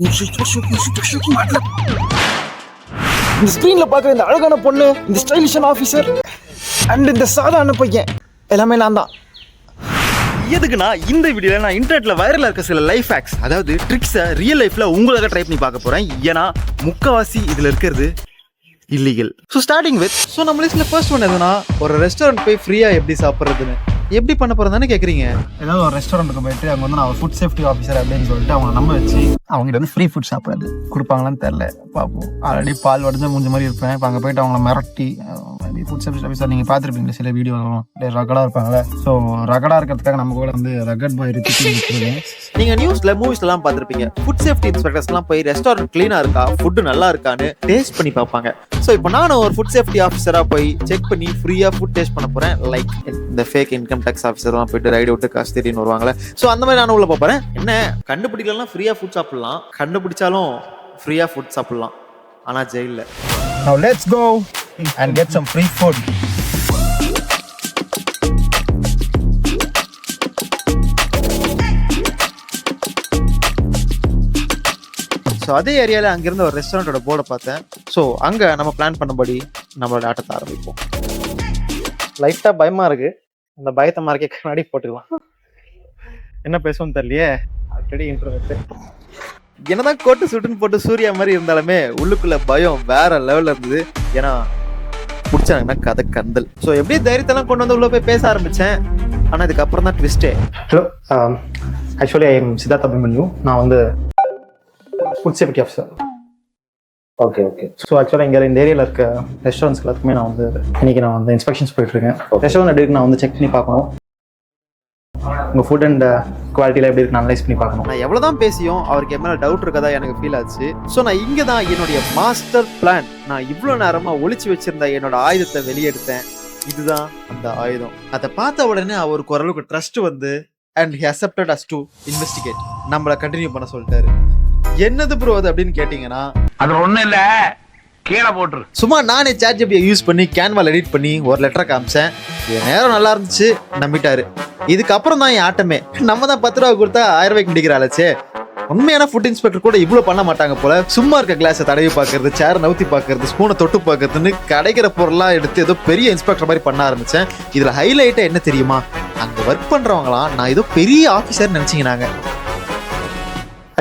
இந்த ஸ்கிரீன்ல பாக்குற இந்த அழகான பொண்ணு, இந்த ஸ்டைலிஷான ஆபீசர் அண்ட் இந்த சாதாரண பையன் எல்லாமே நான் தான். எதுக்குன்னா இந்த வீடியோவில் நான் இன்டர்நெட்ல வைரலாக இருக்க சில லைஃப் ஹேக்ஸ், அதாவது ட்ரிக்ஸை ரியல் லைஃப்ல உங்களுக்காக ட்ரை பண்ணி பார்க்க போறேன். ஏன்னா முக்காவாசி இதுல இருக்கிறது இல்லீகல். ஸோ ஸ்டார்டிங் வித் நம்ம லிஸ்ட்ல ஃபர்ஸ்ட் ஒன் எதுனா, ஒரு ரெஸ்டாரண்ட் போய் ஃப்ரீயா எப்படி சாப்பிட்றதுன்னு எப்படி பண்ண போறதுன்னு கேட்குறீங்க. ஏதாவது ஒரு ரெஸ்டாரண்ட்டுக்கு போயிட்டு அங்கே வந்து நான் ஃபுட் சேஃப்டி ஆஃபீஸர் அப்படின்னு சொல்லிட்டு அவங்க நம்ப வச்சு அவங்ககிட்ட வந்து ஃப்ரீ ஃபுட் சாப்பிட்றது கொடுப்பாங்களான்னு தெரில, பார்ப்போம். ஆல்ரெடி பால் வடிஞ்ச மூஞ்ச மாதிரி இருப்பேன். இப்போ அங்கே போயிட்டு அவங்கள மிரட்டி ஃபுட் சேஃப்டி ஆஃபீஸர் நீங்கள் பார்த்துருப்பீங்களா சில வீடியோ ரகடாக இருப்பாங்களே. ஸோ ரகடாக இருக்கிறதுக்காக நம்ம கூட வந்து ரகட் பாய் இருக்கு. நீங்கள் நியூஸில் மூவிஸ்லாம் பார்த்துருப்பீங்க, ஃபுட் சேஃப்டி இன்ஸ்பெக்டர்ஸ்லாம் போய் ரெஸ்டாரண்ட் க்ளீனாக இருக்கா, ஃபுட்டு நல்லா இருக்கான்னு டேஸ்ட் பண்ணி பார்ப்பாங்க. ஸோ இப்போ நானும் ஒரு ஃபுட் சேஃப்டி ஆஃபீஸராக போய் செக் பண்ணி ஃப்ரீயாக ஃபுட் டேஸ்ட் பண்ண போகிறேன். லைக் இந்த ஃபேக் இன்கம் டேக்ஸ் ஆஃபீஸர்லாம் போயிட்டு ரைடு விட்டு காசு திடீர்னு வருவாங்களே. ஸோ அந்த மாதிரி நானும் உள்ள போகிறேன். என்ன கண்டுபிடிக்கலாம், ஃப்ரீயாக ஃபுட் சாப்பிட்லாம், கண்டுபிடிச்சாலும் ஃப்ரீயாக ஃபுட் சாப்பிட்லாம், ஆனால் ஜெயிலில். Now let's go and get some free food. So அதே ஏரியாவில் அங்கேருந்து ஒரு ரெஸ்டாரண்ட்டோட போர்டை பார்த்தேன். ஸோ அங்கே நம்ம பிளான் பண்ணபடி நம்மளோட ஆட்டத்தை ஆரம்பிப்போம். லைட்டாக பயமாக இருக்குது, அந்த பயத்தை மறைக்க கண்ணாடி போட்டுக்கலாம். என்ன பேசுவோம் தெரியலையே, ஆல்ரெடி இன்ட்ரோவர்ட். என்னதான் கோட்டு சுட்டுன்னு போட்டு சூர்யா மாதிரி இருந்தாலுமே உள்ளுக்குள்ள பயம் வேற லெவலில் இருந்தது. ஏன்னா பிடிச்சாங்கன்னா கதை கந்தல். ஸோ எப்படி தைரியத்தெல்லாம் கொண்டு வந்து உள்ள போய் பேச ஆரம்பித்தேன். ஆனால் இதுக்கப்புறம் தான் ட்விஸ்டே. Hello, actually I am Siddharth Abhimanyu. நான் வந்து food safety officer. Okay. So ஆக்சுவலாக இங்கே இந்த ஏரியாவில் இருக்க ரெஸ்டாரண்ட்ஸ் எல்லாத்துக்குமே நான் வந்து இன்ஸ்பெக்ஷன்ஸ் போயிட்டுருக்கேன். ரெஸ்டாரண்ட் எப்படி இருக்கு நான் வந்து செக் பண்ணி பார்க்கணும். உங்கள் ஃபுட் அண்ட் குவாலிட்டியில் எப்படி இருக்கு அனலைஸ் பண்ணி பார்க்கணும். நான் எவ்வளோதான் பேசியும் அவருக்கு என் மேலே டவுட் இருக்கதா எனக்கு ஃபீல் ஆச்சு. ஸோ நான் இங்கே தான் என்னுடைய மாஸ்டர் பிளான், நான் இவ்வளோ நேரமாக ஒளிச்சு வச்சிருந்த என்னோட ஆயுதத்தை வெளியெடுத்தேன். இதுதான் அந்த ஆயுதம். அதை பார்த்த உடனே அவருக்கு ஓரளவுக்கு ட்ரஸ்ட் வந்து and he accepted us to investigate, நம்மளை கண்டினியூ பண்ண சொல்லிட்டாரு. என்னது ப்ரோ அது அப்படின்னு கேட்டீங்கன்னா, அது ஒண்ணும் இல்ல, கீழே போட்டுரு. சும்மா நானே ChatGPT யூஸ் பண்ணி கேன்வால் எடிட் பண்ணி ஒரு லெட்டரை காமிச்சேன். என் நேரம் நல்லா இருந்துச்சு, நம்பிட்டாரு. இதுக்கப்புறம் தான் என் ஆட்டமே. நம்ம தான் 10 ரூபா கொடுத்தா 1000 ரூபாய்க்கு முடிக்கிறாளே. உண்மையான ஃபுட் இன்ஸ்பெக்டர் கூட இவ்வளோ பண்ண மாட்டாங்க போல. சும்மா இருக்க கிளாஸை தடவி பார்க்கறது, சேரை நவுத்தி பார்க்கறது, ஸ்பூனை தொட்டு பார்க்கறதுன்னு கிடைக்கிற பொருளாக எடுத்து ஏதோ பெரிய இன்ஸ்பெக்டர் மாதிரி பண்ண ஆரம்பித்தேன். இதில் ஹைலைட்டே என்ன தெரியுமா, அங்கே ஒர்க் பண்ணுறவங்களாம் நான் ஏதோ பெரிய ஆஃபீஸர் நினச்சிங்கனாங்க.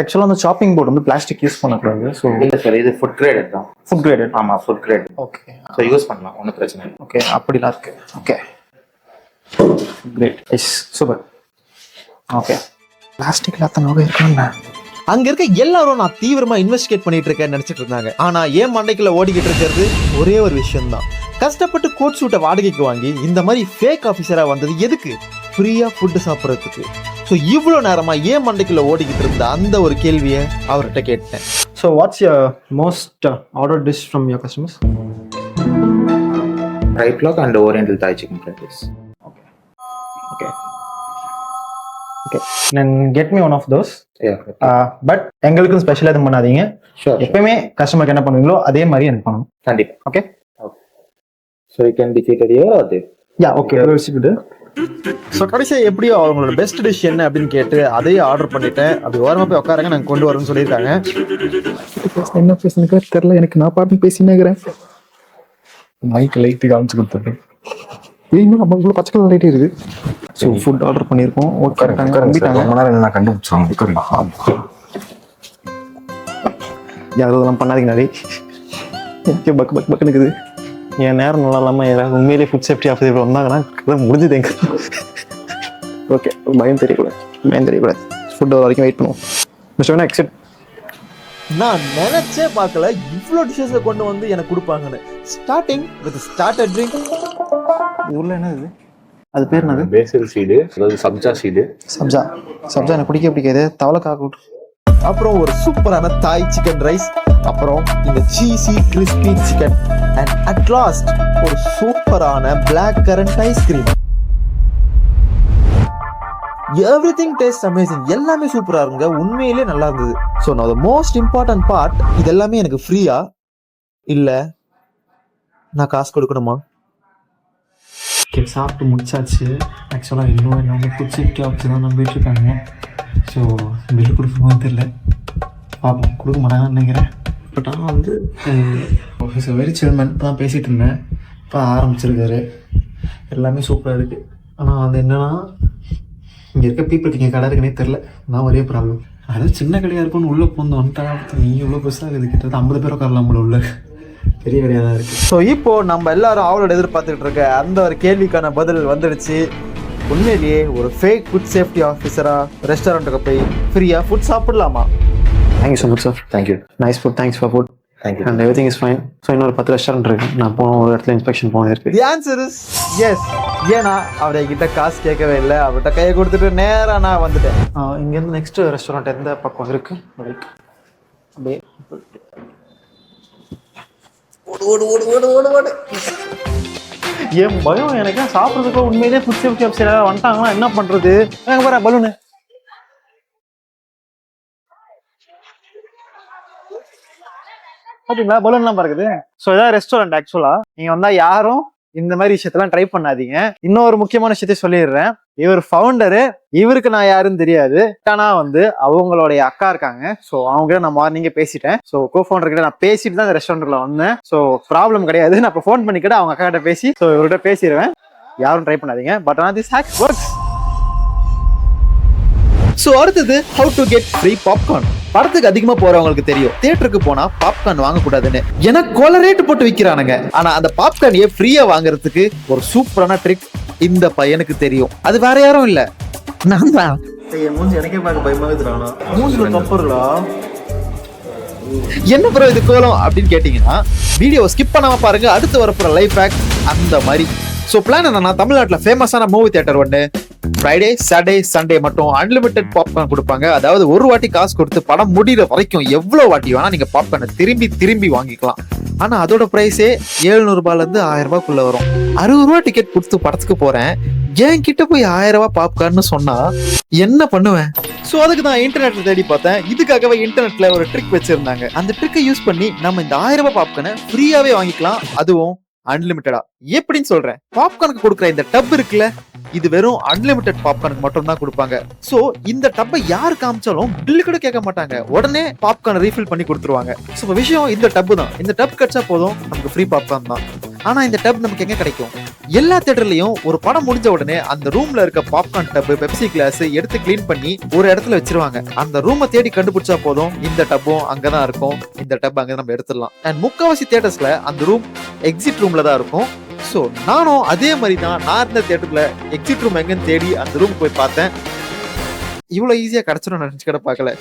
ஆக்சுவலாக அந்த ஷாப்பிங் போர்டு வந்து பிளாஸ்டிக் யூஸ் பண்ணக்கூடாது. ஸோ இல்லை சார், இது ஃபுட் கிரேடட் தான். Food graded? ஆமாம், food graded. Okay, so use பண்ணலாம், ஒன்றும் பிரச்சனை இல்லை. ஓகே, அப்படிலாம் இருக்கு. Okay, great, yes, super. Okay, plastic அத்தனை இருக்கணும்ல. அங்க இருக்க எல்லாரும் நான் தீவிரமா இன்வெஸ்டிகேட் பண்ணிட்டு இருக்கேன்னு நினைச்சிட்டு இருந்தாங்க. ஆனா ஏன் மண்டைக்குள்ள ஓடிக்கிட்டு இருக்கிறது ஒரே ஒரு விஷயம் தான். கஷ்டப்பட்டு கோட் சூட்டை வாடகைக்கு வாங்கி இந்த மாதிரி ஃபேக் ஆஃபீஸரா வந்தது எதுக்கு? ஃப்ரீயா ஃபுட்டு சாப்பிட்றதுக்கு. ஸோ இவ்வளோ நேரமா ஏன் மண்டைக்குள்ள ஓடிக்கிட்டு இருந்த அந்த ஒரு கேள்வியை அவர்கிட்ட கேட்டேன். So what's your most order dish from your customers? Right lock and oriental Thai chicken fried rice. Okay. Then get me one of those. Yeah. But எங்களுக்கும் ஸ்பெஷலாக எதுவும் பண்ணாதீங்க. Sure. எப்பயுமே கஸ்டமருக்கு என்ன பண்ணுவீங்களோ அதே மாதிரி எனக்கு பண்ணணும். கண்டிப்பாக. Okay. So you can be seated here or there? Yeah, okay. So கடைசியாக எப்படியோ அவங்களோட பெஸ்ட் டிஷ் என்ன அப்படின்னு கேட்டு அதையே ஆர்டர் பண்ணிட்டேன். அப்படி ஓரமாக போய் உட்காருங்க, நாங்கள் கொண்டு வரோம்னு சொல்லியிருக்காங்க. என்ன பேசுனதுக்கு தெரியல எனக்கு, நான் பாட்டு பேசினேங்கிறேன். மைக்கு லைட்டு காமிச்சு கொடுத்துருக்கேன். இன்னும் நம்மளுக்குள்ள பச்சை கலர் லைட் இருக்கு. ஸோ ஃபுட் ஆர்டர் பண்ணியிருக்கோம். நான் கண்டுபிடிச்சோம். யாரும் இதெல்லாம் பண்ணாதீங்க. நிறைய எனக்கு பக்கு பக்கு பக்குன்னு இருக்குது. என் நேரம் நல்லா இல்லாமல் யாராவது உண்மையிலேயே ஃபுட் சேஃப்டி ஆஃபீஸர் வந்தாங்கன்னா முடிஞ்சுது எங்க. ஓகே, பயம் தெரியக்கூடாது. ஃபுட் வரைக்கும் வெயிட் பண்ணுவோம். Mister exit. நான் நினைச்சே பார்க்கல இவ்வளோ டிஷ்ஷஸை கொண்டு வந்து எனக்கு கொடுப்பாங்கன்னு. Starting with starter drink. உள்ள என்ன இது? அது பேர் என்னது? பேசில் சீடு, அதாவது சப்ஜா சீடு. சப்ஜா எனக்கு பிடிக்காது. தவளைக்காய் கூட்டு. அப்புறம் ஒரு சூப்பரான தாய் சிக்கன் ரைஸ். அப்புறம் இந்த cheesy crispy chicken. And at last ஒரு சூப்பரான black currant ice cream. Everything taste amazing. எல்லாமே சூப்பரா இருங்க, உண்மையிலே நல்லா இருந்தது. ஸோ நான் மோஸ்ட் இம்பார்ட்டன்ட் பார்ட், இது எல்லாமே எனக்கு ஃப்ரீயா இல்ல நான் காசு கொடுக்கணுமா? சாப்பிட்டு முடிச்சாச்சு. ஆக்சுவலாக இன்னும் எல்லாமே ஃபுட் சேஃப்டி ஆஃபீஸர் தான் நம்பிட்டு இருக்காங்க. ஸோ பில் கொடுக்கும்போது தெரியல. பார்ப்போம், கொடுக்க மாட்டாங்கன்னு நினைக்கிறேன். பட் ஆனால் வந்து ஆஃபீஸர் வெரி சில்மன் தான் பேசிகிட்டு இருந்தேன். இப்போ ஆரம்பிச்சிருக்காரு, எல்லாமே சூப்பராக இருக்குது. ஆனால் வந்து என்னென்னா இங்கே இருக்க பீப்புளுக்கு இங்கே கடை இருக்குன்னே தெரில, தான் ஒரே ப்ராப்ளம். அதாவது சின்ன கடையாக இருக்கும்னு உள்ளே போந்து வந்துட்டா நீ இவ்வளோ பெருசாக இருக்குது, கிட்டத்தட்ட 50 பேர் உட்காரலாம் நம்மள உள்ள, பெரிய கடையாக தான் இருக்குது. ஸோ இப்போது நம்ம எல்லாரும் அவளோட எதிர்பார்த்துக்கிட்டு இருக்க அந்த ஒரு கேள்விக்கான பதில் வந்துடுச்சு. உண்மையிலேயே ஒரு ஃபேக் ஃபுட் சேஃப்டி ஆஃபீஸராக ரெஸ்டாரண்ட்டுக்கு போய் ஃப்ரீயாக ஃபுட் சாப்பிடலாமா? Thank you so much sir. Thank you. Nice food, thanks for food thank you. And every thing is fine. So இன்னொரு 10 ரெஸ்டாரண்ட் இருக்கு, நான் போன ஒரு இடத்துல இன்ஸ்பெக்ஷன் போன இருக்கு. The answer is yes. ஏன்னா அவரை கிட்ட காசு கேட்கவே இல்லை, அவர்கிட்ட கையை கொடுத்துட்டு நேராக நான் வந்துட்டேன். இங்கேருந்து நெக்ஸ்ட் ரெஸ்டாரண்ட் எந்த பக்கம் இருக்கு? அப்படியே ஏன் பயம் எனக்கு சாப்பிட்றதுக்கு. உண்மையிலே ஃபுட் சேஃப்டி ஆஃபீஸர் வந்துட்டாங்கன்னா என்ன பண்றது? எனக்கு பாரு பலூனு. பாத்தீங்களா பலூன்லாம் பறக்குது. ஸோ இதான் ரெஸ்டாரண்ட். ஆக்சுவலா நீங்க வந்தா யாரும் இந்த மாதிரி விஷயத்தெல்லாம் ட்ரை பண்ணாதீங்க. இன்னொரு முக்கியமான விஷயத்தையும் சொல்லிடுறேன். இவர் ஃபவுண்டரு, இவருக்கு நான் யாருன்னு தெரியாது. ஆனா வந்து அவங்களுடைய அக்கா இருக்காங்க. ஸோ அவங்க நான் மார்னிங்கே பேசிட்டேன். ஸோ கோ ஃபவுண்டர் கிட்ட நான் பேசிட்டு தான் இந்த ரெஸ்டாரண்ட்ல வந்தேன். ஸோ ப்ராப்ளம் கிடையாது. நான் இப்போ ஃபோன் பண்ணிக்கிட்டு அவங்க அக்கா கிட்ட பேசி ஸோ இவர்கிட்ட பேசிடுவேன். யாரும் ட்ரை பண்ணாதீங்க. பட் ஆனால் திஸ் ஹேக் ஒர்க்ஸ். ஸோ அடுத்தது how to get free popcorn. படத்துக்கு அதிகமா போறவங்களுக்கு தெரியும், தியேட்டருக்கு போனா பாப்கார்ன் வாங்கக்கூடாதுன்னு. ஏன்னா கொலை ரேட்டு போட்டு விற்கிறானுங்க. ஆனா அந்த பாப்கார்னையே ஃப்ரீயா வாங்குறதுக்கு ஒரு சூப்பரான ட்ரிக் இந்த பையனுக்கு தெரியும். அது வேற யாரும் இல்ல, நான் தான். எனக்கே பார்க்க பயமா இருக்கிறானா மூஞ்சில கப்பறா. என்ன ப்ரோ இது கோலம் அப்படின்னு கேட்டீங்கன்னா வீடியோ ஸ்கிப் பண்ணாம பாருங்க. அடுத்து வரப்போற லைஃப் ஹேக் அந்த மாதிரி. ஸோ பிளான் என்னன்னா, தமிழ்நாட்டில் ஃபேமஸான மூவி தியேட்டர் ஒன்று ஃப்ரைடே சாட்டர்டே சண்டே மட்டும் அன்லிமிட்டெட் பாப்கார்ன் கொடுப்பாங்க. அதாவது ஒரு வாட்டி காசு கொடுத்து படம் முடிகிற வரைக்கும் எவ்வளோ வாட்டி வேணா நீங்க பாப்கார்னை திரும்பி வாங்கிக்கலாம். ஆனா அதோட பிரைஸே 700 ரூபாயிலேருந்து 1000 ரூபாய்க்குள்ள வரும். 60 ரூபா டிக்கெட் கொடுத்து படத்துக்கு போறேன், என் கிட்ட போய் 1000 ரூபாய் பாப்கார்ன்னு சொன்னா என்ன பண்ணுவேன்? ஸோ அதுக்கு நான் இன்டர்நெட்ல தேடி பார்த்தேன். இதுக்காகவே இன்டர்நெட்ல ஒரு ட்ரிக் வச்சிருந்தாங்க. அந்த ட்ரிக்கை யூஸ் பண்ணி நம்ம இந்த 1000 ரூபாய் பாப்கார்னை ஃப்ரீயாவே வாங்கிக்கலாம், அதுவும் அன்லிமிட்டடா. எப்படின்னு சொல்றேன். பாப்கார்னுக்கு கொடுக்குற இந்த டப் இருக்குல்ல, இது வெறும் அன்லிமிட்டட் பாப்கார்னுக்கு மட்டும் தான் கொடுப்பாங்க. சோ இந்த டப்பை யாரு காமிச்சாலும் பில்லு கூட கேட்க மாட்டாங்க, உடனே பாப்கார்ன் ரீஃபில் பண்ணி கொடுத்துருவாங்க. சோ விஷயம் இந்த டப்பு தான். இந்த டப் கிடைச்சா போதும், நமக்கு ஃப்ரீ பாப்கார்ன் தான். ஆனா இந்த டப் நமக்கு எங்க கிடைக்கும்? எல்லா தியேட்டர்லயும் ஒரு படம் முடிஞ்ச உடனே அந்த ரூம்ல இருக்க பாப்கார்ன் டப், பெப்சி கிளாஸ் எடுத்து கிளீன் பண்ணி ஒரு இடத்துல வச்சிருவாங்க. அந்த ரூமை தேடி கண்டுபிடிச்சா போதும், இந்த டப்பும் அங்கதான் இருக்கும். இந்த டப் அங்க நம்ம எடுத்துடலாம். அண்ட் முக்காவாசி தியேட்டர்ஸ்ல அந்த ரூம் எக்ஸிட் ரூம்ல தான் இருக்கும். ஸோ நானும் அதே மாதிரி தான், நான் இருந்த தியேட்டர்ல எக்ஸிட் ரூம் எங்கன்னு தேடி அந்த ரூம் போய் பார்த்தேன். இவ்வளோ ஈஸியாக கிடைச்சிடும் நினச்சி கூட பார்க்கல.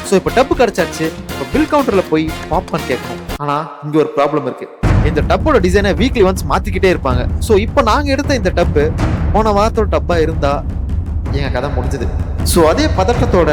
ஸோ இப்போ டப்பு கிடைச்சாச்சு. இப்போ பில் கவுண்டர்ல போய் பாப்கார்ன் கேட்கணும். ஆனா இங்க ஒரு ப்ராப்ளம் இருக்கு. இந்த டப்போட டிசைனை வீக்லி ஒன்ஸ் மாத்திக்கிட்டே இருப்பாங்க. ஸோ இப்போ நாங்க எடுத்த இந்த டப்பு போன வாரத்தோட டப்பா இருந்தா எங்க கதை முடிஞ்சது. ஸோ அதே பதட்டத்தோட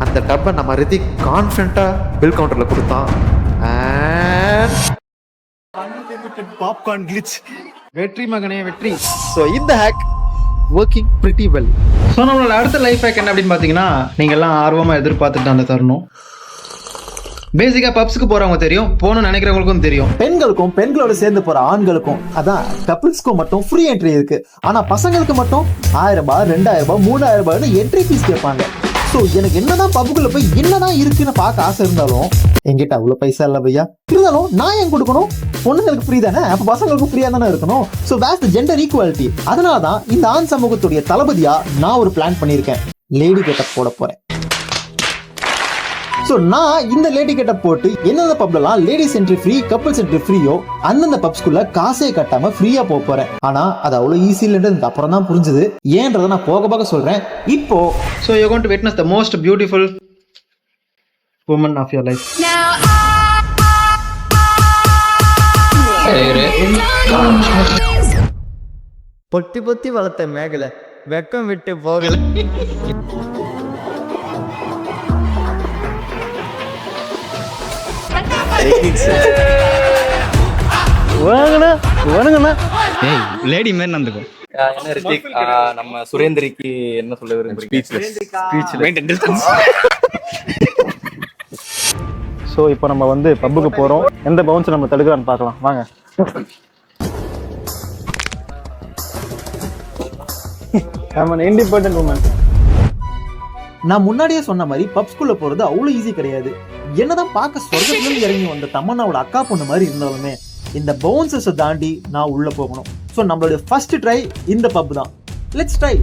அந்த டப்பை நம்ம ரித்திக் கான்ஃபிடண்டா பில் கவுண்டர்ல கொடுத்தான். அன்லிமிட்டட் பாப்கார்ன் கிளிச். வெற்றி மகனே வெற்றி. ஸோ இந்த hack working pretty well. So நம்மளோட அடுத்த லைஃப் ஹேக் என்ன அப்படின்னு பார்த்தீங்கன்னா, நீங்கள் எல்லாம் ஆர்வமாக எதிர்பார்த்துட்டு அந்த தருணம். பேசிக்கா பப்ஸ்க்கு போறவங்க தெரியும், போகணும்னு நினைக்கிறவங்களுக்கும் தெரியும். பெண்களுக்கும் பெண்களோட சேர்ந்து போற ஆண்களுக்கும், அதான் கப்பிள்ஸ்க்கும் மட்டும் ஃப்ரீ என்ட்ரி இருக்கு. ஆனா பசங்களுக்கு மட்டும் 1000 ரூபாய், 2000 ரூபாய், 3000 ரூபாய்னு என்ட்ரி ஃபீஸ் கேட்பாங்க. ஸோ எனக்கு என்னதான் பப்புக்குள்ள போய் என்னதான் இருக்குன்னு பார்க்க ஆசை இருந்தாலும் என்கிட்ட அவ்வளோ பைசா இல்லை பையா. இருந்தாலும் நான் ஏன் கொடுக்கணும்? பொண்ணுங்களுக்கு ஃப்ரீ தானே, அப்போ பசங்களுக்கும் ஃப்ரீயா தானே இருக்கணும். So was the gender equality. அதனால தான் இந்த ஆண் சமூகத்துடைய தளபதியா நான் ஒரு பிளான் பண்ணியிருக்கேன். லேடி கெட்டப் போட போறேன். ஸோ நான் இந்த லேடி கெட்டப் போட்டு எந்தெந்த பப்லாம் ladies entry free, couples entry ஃப்ரீயோ அந்தந்த பப்ஸ்குள்ள காசே கட்டாம ஃப்ரீயா போறேன். ஆனா அது அவ்வளோ ஈஸி இல்லைன்றது அப்புறம் தான் புரிஞ்சுது. ஏன்றதை நான் போக போக சொல்றேன். இப்போ so you going to witness the most beautiful woman of your life. பொட்டி பொத்தி வளர்த்த மேகலை வெக்கம் விட்டு போகல. லேடி மாதிரி நடந்துக்கும். என்ன ரித்திக், நம்ம சுரேந்திரிக்கு என்ன சொல்ல விரும்புறீங்க? ஸோ இப்போ நம்ம வந்து பப்புக்கு போகிறோம். எந்த பவுன்ஸ் நம்ம தடுக்கிறான்னு பார்க்கலாம் வாங்க. I'm an independent woman. நான் முன்னாடியே சொன்ன மாதிரி பப்ஸ்குள்ள போறது அவ்வளவு ஈஸி கிடையாது. என்னதான் பார்க்க சொர்க்கத்துல இருந்து இறங்கி வந்த தமன்னாவோட அக்கா பொண்ணு மாதிரி இருந்தாலுமே இந்த பவுன்சஸை தாண்டி நான் உள்ள போகணும். ஸோ நம்மளுடைய ஃபர்ஸ்ட் ட்ரை இந்த பப் தான். Let's try.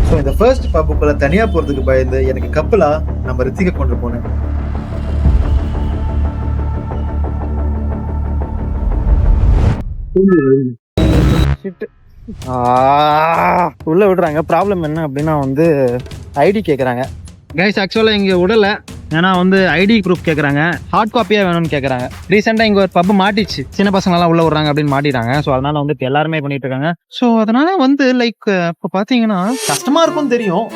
ஸோ இந்த ஃபர்ஸ்ட் பப்புக்குள்ள தனியா போறதுக்கு பயந்து எனக்கு கப்பலா நம்ம ரித்திகை கொண்டு போனேன். உள்ள விடுறாங்க. ப்ராப்ளம் என்ன அப்படின்னா வந்து ஐடி கேட்குறாங்க. கைஸ் ஆக்சுவலாக இங்கே விடல, ஏன்னா வந்து ஐடி ப்ரூஃப் கேட்குறாங்க, ஹார்ட் காப்பியாக வேணும்னு கேட்குறாங்க. ரீசெண்டாக இங்கே ஒரு பப்பு மாட்டிச்சு, சின்ன பசங்களாம் உள்ள விடுறாங்க அப்படின்னு மாட்டிட்டாங்க. ஸோ அதனால வந்து இப்போ எல்லாருமே பண்ணிட்டு இருக்காங்க. ஸோ அதனால வந்து லைக் இப்போ பார்த்தீங்கன்னா கஷ்டமா இருக்கும் தெரியும்,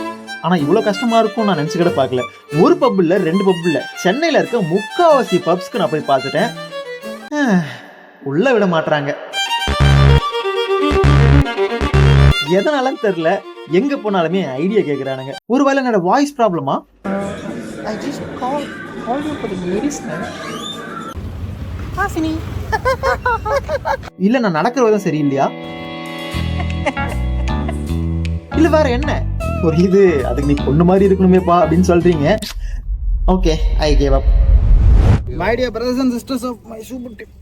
ஆனால் இவ்வளோ கஷ்டமா இருக்கும் நான் நினச்சி கூட பார்க்கல. ஒரு பப் இல்லை, 2 பப் இல்லை, சென்னையில் இருக்க முக்காவாசி பப்ஸ்க்கு நான் போய் பார்த்துட்டேன். உள்ள விட மாட்டுறாங்க. எதனாலும் தெரியல, எங்க போனாலுமே ஐடியா கேக்குறானுங்க. ஒருவேளை என்னோட வாய்ஸ் ப்ராப்ளமா? I just called you for the medicine. Hasini. இல்ல நான் நடக்கிற விதம் சரியில்லையா? இல்ல வேற என்ன? ஒரு இது அதுக்கு நீ பொண்ணு மாதிரி இருக்கணுமேப்பா அப்படின்னு சொல்றீங்க. Okay, I gave up. My dear brothers and sisters of my super team.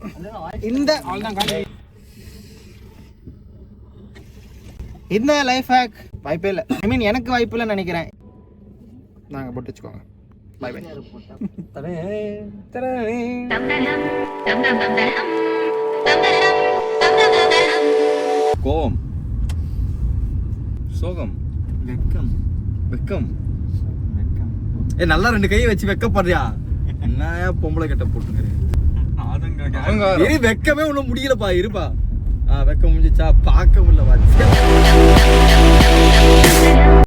இந்த லைஃப் ஹேக் வாய்ப்பே இல்லை. ஐ மீன் எனக்கு வாய்ப்பு இல்லைன்னு நினைக்கிறேன். நாங்கள் போட்டு வச்சுக்கோங்க. Bye bye. கோவம், சோகம், வெக்கம், வெக்கம், வெக்கம். நல்லா 2 கையை வச்சு வெக்கப்படுறியா? என்ன பொம்பளை கட்ட போட்டுக்கிறேன். வெக்கமே ஒன்றும் முடியலப்பா, இருப்பா. வெக்கம் முடிஞ்சிச்சா? பார்க்க முடியல.